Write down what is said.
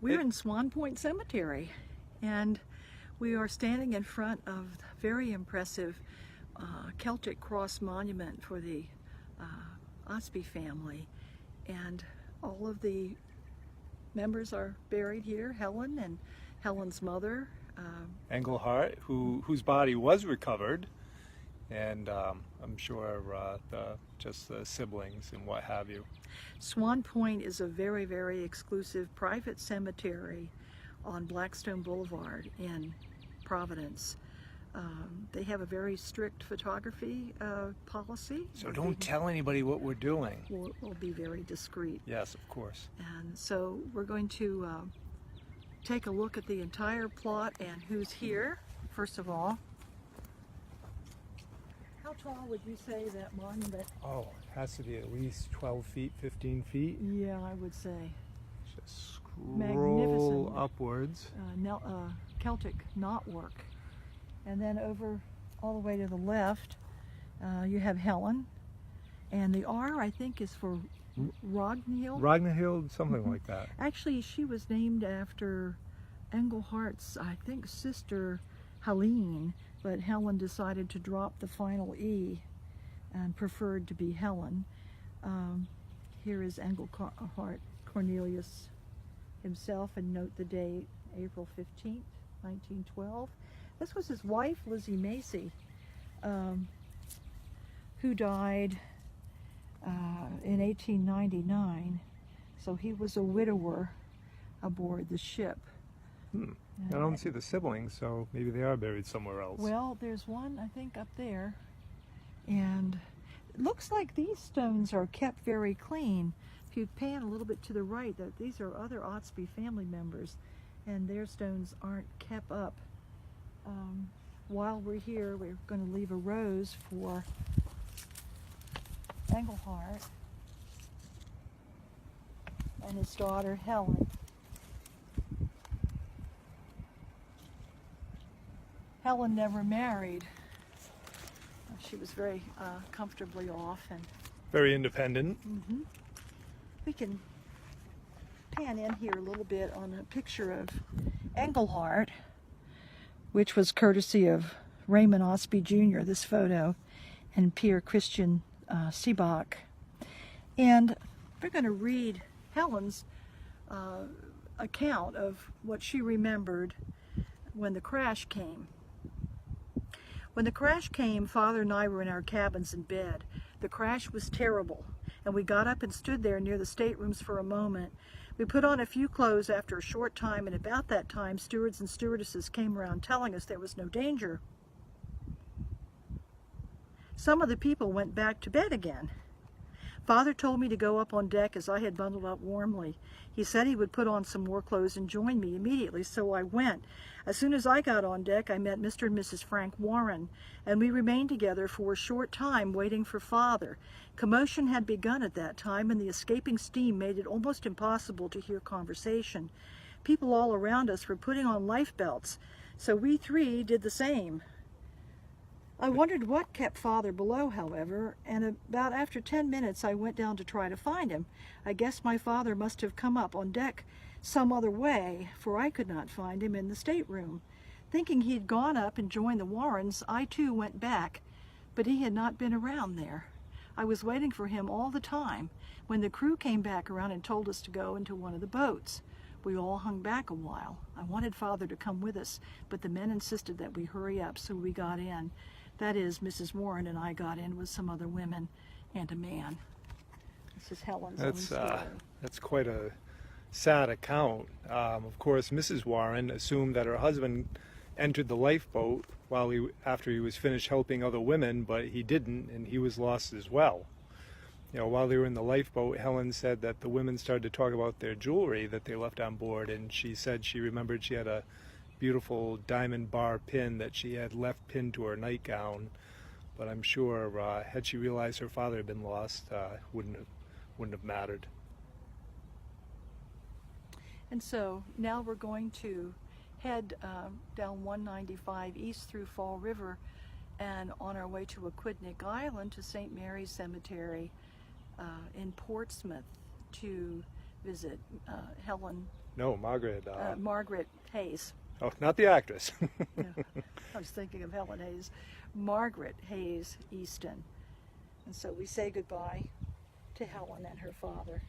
We're in Swan Point Cemetery, and we are standing in front of the very impressive Celtic cross monument for the Ostby family, and all of the members are buried here. Helen and Helen's mother, Engelhart, whose body was recovered, and I'm sure just the siblings and what have you. Swan Point is a very, very exclusive private cemetery on Blackstone Boulevard in Providence. They have a very strict photography policy. So don't tell anybody what we're doing. We'll be very discreet. Yes, of course. And so we're going to take a look at the entire plot and who's here. First of all, how tall would you say that monument? Oh, it has to be at least 12 feet, 15 feet. Yeah, I would say. Just scroll Magnificent. upwards. Celtic knotwork. And then over all the way to the left, you have Helen. And the R, I think, is for Ragnhild. Ragnhild, something like that. Actually, she was named after Engelhart's, I think, sister Helene, but Helen decided to drop the final E and preferred to be Helen. Here is Engelhart Cornelius himself, and note the date, April 15th, 1912. This was his wife, Lizzie Macy, who died in 1899. So he was a widower aboard the ship. I don't see the siblings, so maybe they are buried somewhere else. Well, there's one, I think, up there. And it looks like these stones are kept very clean. If you pan a little bit to the right, that these are other Ostby family members, and their stones aren't kept up. While we're here, we're going to leave a rose for Engelhart and his daughter Helen. Helen never married. She was very comfortably off, and Very independent. we can pan in here a little bit on a picture of Engelhart, which was courtesy of Raymond Ostby Jr., this photo, and Pierre Christian Seebach. And we're going to read Helen's account of what she remembered when the crash came. When the crash came, Father and I were in our cabins in bed. The crash was terrible, and we got up and stood there near the staterooms for a moment. We put on a few clothes after a short time, and about that time, stewards and stewardesses came around telling us there was no danger. Some of the people went back to bed again. Father told me to go up on deck as I had bundled up warmly. He said he would put on some more clothes and join me immediately, so I went. As soon as I got on deck, I met Mr. and Mrs. Frank Warren, and we remained together for a short time waiting for Father. Commotion had begun at that time, and the escaping steam made it almost impossible to hear conversation. People all around us were putting on life belts, so we three did the same. I wondered what kept Father below, however, and about after 10 minutes I went down to try to find him. I guess my father must have come up on deck some other way, for I could not find him in the stateroom. Thinking he had gone up and joined the Warrens, I too went back, but he had not been around there. I was waiting for him all the time when the crew came back around and told us to go into one of the boats. We all hung back a while. I wanted Father to come with us, but the men insisted that we hurry up, so we got in. That is, Mrs. Warren and I got in with some other women and a man. This is Helen's own story. That's quite a sad account. Of course, Mrs. Warren assumed that her husband entered the lifeboat after he was finished helping other women, but he didn't, and he was lost as well. You know, while they were in the lifeboat, Helen said that the women started to talk about their jewelry that they left on board, and she said she remembered she had a beautiful diamond bar pin that she had left pinned to her nightgown, but I'm sure had she realized her father had been lost, wouldn't have mattered. And so now we're going to head down 195 east through Fall River and on our way to Aquidneck Island to St. Mary's Cemetery in Portsmouth to visit Helen No, Margaret. Margaret Hayes. Oh, not the actress. No, I was thinking of Helen Hayes. Margaret Hayes Easton. And so we say goodbye to Helen and her father.